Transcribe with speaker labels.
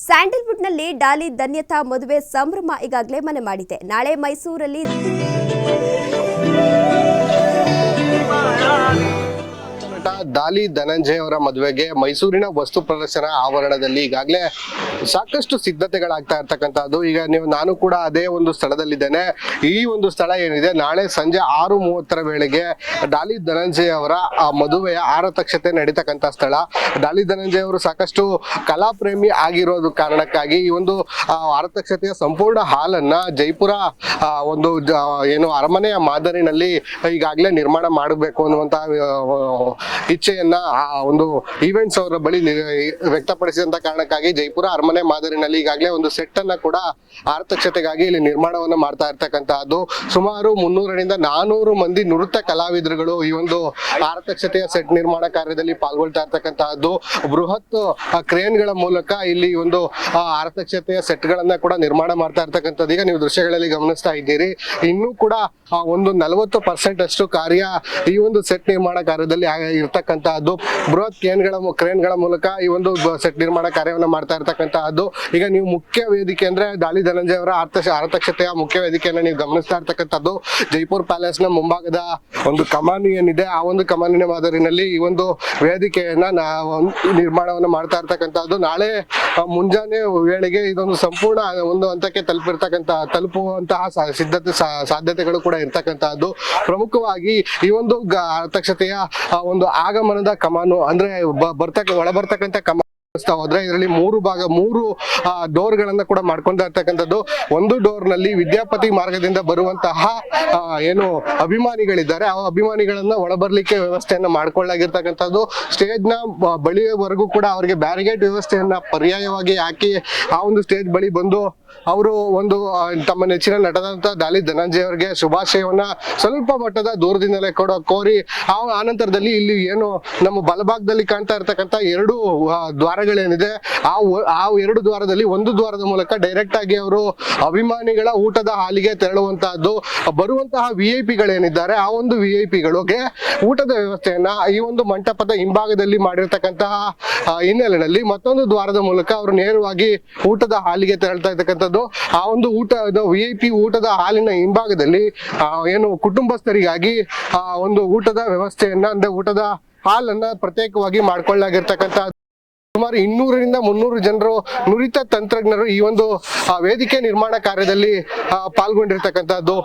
Speaker 1: ಸ್ಯಾಂಡಲ್ವುಡ್ನಲ್ಲಿ ಡಾಲಿ ಧನ್ಯತಾ ಮದುವೆ ಸಂಭ್ರಮ ಈಗಾಗಲೇ ಮನೆ ಮಾಡಿದೆ. ನಾಳೆ ಮೈಸೂರಲ್ಲಿ
Speaker 2: ಡಾಲಿ ಧನಂಜಯ ಅವರ ಮದುವೆಗೆ ಮೈಸೂರಿನ ವಸ್ತು ಪ್ರದರ್ಶನ ಆವರಣದಲ್ಲಿ ಈಗಾಗಲೇ ಸಾಕಷ್ಟು ಸಿದ್ಧತೆಗಳಾಗ್ತಾ ಇರ್ತಕ್ಕಂಥದ್ದು. ಈಗ ನಾನು ಕೂಡ ಅದೇ ಒಂದು ಸ್ಥಳದಲ್ಲಿದ್ದೇನೆ. ಈ ಒಂದು ಸ್ಥಳ ಏನಿದೆ, ನಾಳೆ ಸಂಜೆ 6:30 ವೇಳೆಗೆ ಡಾಲಿ ಧನಂಜಯ ಅವರ ಮದುವೆಯ ಆರತಕ್ಷತೆ ನಡೀತಕ್ಕಂಥ ಸ್ಥಳ. ಡಾಲಿ ಧನಂಜಯ ಅವರು ಸಾಕಷ್ಟು ಕಲಾ ಪ್ರೇಮಿ ಆಗಿರೋದು ಕಾರಣಕ್ಕಾಗಿ ಈ ಒಂದು ಆರತಕ್ಷತೆಯ ಸಂಪೂರ್ಣ ಹಾಲನ್ನ ಜೈಪುರ ಒಂದು ಏನು ಅರಮನೆಯ ಮಾದರಿನಲ್ಲಿ ಈಗಾಗಲೇ ನಿರ್ಮಾಣ ಮಾಡಬೇಕು ಅನ್ನುವಂತ ಇಚ್ಛೆಯನ್ನ ಒಂದು ಈವೆಂಟ್ಸ್ ಅವರ ಬಳಿ ವ್ಯಕ್ತಪಡಿಸಿದಂತ ಕಾರಣಕ್ಕಾಗಿ ಜೈಪುರ ಅರಮನೆ ಮಾದರಿನಲ್ಲಿ ಈಗಾಗಲೇ ಒಂದು ಸೆಟ್ ಅನ್ನ ಕೂಡ ಆರತಕ್ಷತೆಗಾಗಿ ಇಲ್ಲಿ ನಿರ್ಮಾಣವನ್ನ ಮಾಡ್ತಾ ಇರ್ತಕ್ಕಂತಹದ್ದು. ಸುಮಾರು 300ರಿಂದ 400 ಮಂದಿ ನೃತ್ಯ ಕಲಾವಿದರುಗಳು ಈ ಒಂದು ಆರತಕ್ಷತೆಯ ಸೆಟ್ ನಿರ್ಮಾಣ ಕಾರ್ಯದಲ್ಲಿ ಪಾಲ್ಗೊಳ್ತಾ ಇರ್ತಕ್ಕಂತಹದ್ದು. ಬೃಹತ್ ಕ್ರೇನ್ಗಳ ಮೂಲಕ ಇಲ್ಲಿ ಒಂದು ಆರತಕ್ಷತೆಯ ಸೆಟ್ ಗಳನ್ನ ಕೂಡ ನಿರ್ಮಾಣ ಮಾಡ್ತಾ ಇರ್ತಕ್ಕಂಥದ್ದು. ಈಗ ನೀವು ದೃಶ್ಯಗಳಲ್ಲಿ ಗಮನಿಸ್ತಾ ಇದ್ದೀರಿ. ಇನ್ನೂ ಕೂಡ ಒಂದು 40% ಅಷ್ಟು ಕಾರ್ಯ ಈ ಒಂದು ಸೆಟ್ ನಿರ್ಮಾಣ ಕಾರ್ಯದಲ್ಲಿ ಇರ್ತಕ್ಕಂತಹದ್ದು. ಬೃಹತ್ ಕ್ರೇನ್ಗಳ ಮೂಲಕ ಈ ಒಂದು ಸೆಟ್ ನಿರ್ಮಾಣ ಕಾರ್ಯವನ್ನ ಮಾಡ್ತಾ ಇರ್ತಕ್ಕಂತಹದ್ದು. ಈಗ ನೀವು ಮುಖ್ಯ ವೇದಿಕೆ ಅಂದ್ರೆ ಡಾಲಿ ಧನಂಜಯ ಅವರ ಆರತಕ್ಷತೆಯ ಮುಖ್ಯ ವೇದಿಕೆಯನ್ನ ನೀವು ಗಮನಿಸ್ತಾ ಇರ್ತಕ್ಕಂಥದ್ದು. ಜೈಪುರ್ ಪ್ಯಾಲೇಸ್ ನ ಮುಂಭಾಗದ ಒಂದು ಕಮಾನು ಏನಿದೆ, ಆ ಒಂದು ಕಮಾನಿನ ಮಾದರಿನಲ್ಲಿ ಈ ಒಂದು ವೇದಿಕೆಯನ್ನ ನಿರ್ಮಾಣವನ್ನ ಮಾಡ್ತಾ ಇರ್ತಕ್ಕಂಥದ್ದು. ನಾಳೆ ಮುಂಜಾನೆ ವೇಳೆಗೆ ಇದೊಂದು ಸಂಪೂರ್ಣ ಒಂದು ಹಂತಕ್ಕೆ ತಲುಪುವಂತಹ ಸಾಧ್ಯತೆಗಳು ಕೂಡ ಇರ್ತಕ್ಕಂತಹದ್ದು. ಪ್ರಮುಖವಾಗಿ ಈ ಒಂದು ಆರತಕ್ಷತೆಯ ಒಂದು ಆಗಮನದ ಕಮಾನು ಅಂದ್ರೆ ಒಳಬರ್ತಕ್ಕಂಥ ಕಮಾನು ಹೋದ್ರೆ ಇದರಲ್ಲಿ 3 ಡೋರ್ ಗಳನ್ನ ಕೂಡ ಮಾಡ್ಕೊಂತಾ ಇರ್ತಕ್ಕಂಥದ್ದು. ಒಂದು ಡೋರ್ ನಲ್ಲಿ ವಿದ್ಯಾಪತಿ ಮಾರ್ಗದಿಂದ ಬರುವಂತಹ ಏನು ಅಭಿಮಾನಿಗಳಿದ್ದಾರೆ, ಆ ಅಭಿಮಾನಿಗಳನ್ನ ಒಳಬರ್ಲಿಕ್ಕೆ ವ್ಯವಸ್ಥೆಯನ್ನ ಮಾಡ್ಕೊಳ್ಳಾಗಿರ್ತಕ್ಕಂಥದ್ದು. ಸ್ಟೇಜ್ ನ ಬಳಿಯವರೆಗೂ ಕೂಡ ಅವರಿಗೆ ಬ್ಯಾರಿಗೇಡ್ ವ್ಯವಸ್ಥೆಯನ್ನ ಪರ್ಯಾಯವಾಗಿ ಹಾಕಿ ಆ ಒಂದು ಸ್ಟೇಜ್ ಬಳಿ ಬಂದು ಅವರು ಒಂದು ತಮ್ಮ ನೆಚ್ಚಿನ ನಟದಂತ ಡಾಲಿ ಧನಂಜಯ ಅವರಿಗೆ ಶುಭಾಶಯವನ್ನ ಸ್ವಲ್ಪ ಮಟ್ಟದ ದೂರದಿಂದಲೇ ಕೋರಿ ಆ ನಂತರದಲ್ಲಿ ಇಲ್ಲಿ ಏನು ನಮ್ಮ ಬಲಭಾಗದಲ್ಲಿ ಕಾಣ್ತಾ ಇರ್ತಕ್ಕಂಥ 2 ದ್ವಾರಗಳೇನಿದೆ, ಆ 2 ದ್ವಾರದಲ್ಲಿ ಒಂದು ದ್ವಾರದ ಮೂಲಕ ಡೈರೆಕ್ಟ್ ಆಗಿ ಅವರು ಅಭಿಮಾನಿಗಳ ಊಟದ ಹಾಲಿಗೆ ತೆರಳುವಂತಹದ್ದು. ಬರುವಂತಹ VIP-ಗಳೇನಿದ್ದಾರೆ, ಆ ಒಂದು VIP-ಗಳಿಗೆ ಊಟದ ವ್ಯವಸ್ಥೆಯನ್ನ ಈ ಒಂದು ಮಂಟಪದ ಹಿಂಭಾಗದಲ್ಲಿ ಮಾಡಿರ್ತಕ್ಕಂತಹ ಹಿನ್ನೆಲೆಯಲ್ಲಿ ಮತ್ತೊಂದು ದ್ವಾರದ ಮೂಲಕ ಅವರು ನೇರವಾಗಿ ಊಟದ ಹಾಲಿಗೆ ತೆರಳ್ತಾ ಇರ್ತಕ್ಕಂಥದ್ದು. ಆ ಒಂದು VIP ಊಟದ ಹಾಲಿನ ಹಿಂಭಾಗದಲ್ಲಿ ಏನು ಕುಟುಂಬಸ್ಥರಿಗಾಗಿ ಒಂದು ಊಟದ ವ್ಯವಸ್ಥೆಯನ್ನ ಅಂದ್ರೆ ಊಟದ ಹಾಲನ್ನ ಪ್ರತ್ಯೇಕವಾಗಿ ಮಾಡ್ಕೊಳ್ಳಾಗಿರ್ತಕ್ಕಂಥ ಸುಮಾರು 200ರಿಂದ 300 ಜನರು ನುರಿತ ತಂತ್ರಜ್ಞರು ಈ ಒಂದು ವೇದಿಕೆ ನಿರ್ಮಾಣ ಕಾರ್ಯದಲ್ಲಿ ಪಾಲ್ಗೊಂಡಿರ್ತಕ್ಕಂಥದ್ದು.